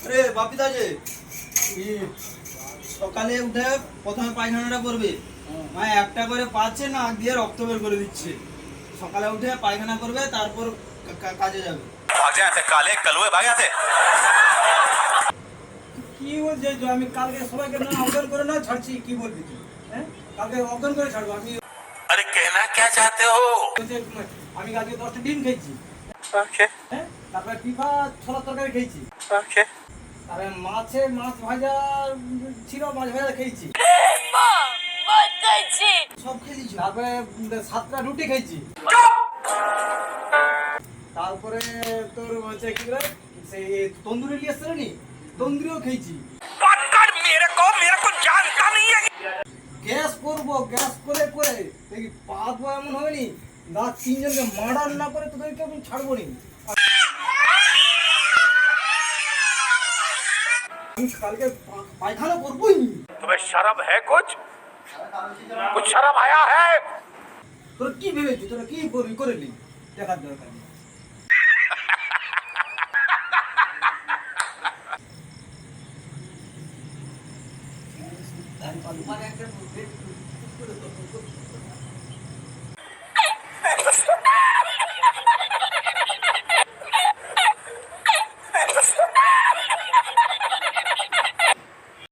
আরে বাপিদা যে সকালে উঠে প্রথমে পায়খানাটা করবে, মা একটা করে পাচ্ছে না দিয়ে রক্ত বের করে দিচ্ছে। সকালে উঠে পায়খানা করবে, তারপর কাজে যাবে। কালে কালুয়ে ভাগ আছে। কি বলছে যে আমি কালকে সবাইকে না অজ্ঞান করে না ছাড়ছি, কি বলবি তুই? হ্যাঁ, কালকে অজ্ঞান করে ছাড়বো আমি? আরে कहना क्या चाहते हो? আমি আজকে 10টা ডিম খেয়েছি। ওকে হ্যাঁ, তারপরে পিঠা ছোলার তরকারি খেয়েছি। ওকে তারপরে মাছ ভাজা ছিল, মাছ ভাজা খেয়েছি। সব খেলিস? তারপরে 7টা রুটি খেয়েছি। তারপরে তোর হচ্ছে কি করে সেই তন্দুরি নিয়ে এসছিল নি, তন্দুরিও খেয়েছি। मेरे को जानता नहीं है। গ্যাস করবো, গ্যাস করে করে দেখি পা তো এমন হবে নি, দাঁত তিনজনকে মার্ডার না করে তোদেরকে আমি ছাড়বো নি। আমি কালকে পায়খানা করবোই। तुम्हें शर्म है कुछ शर्म आया है? তোরা কি ভেবেছিস, তোরা কি করবি করে নি, দেখার দরকার নেই।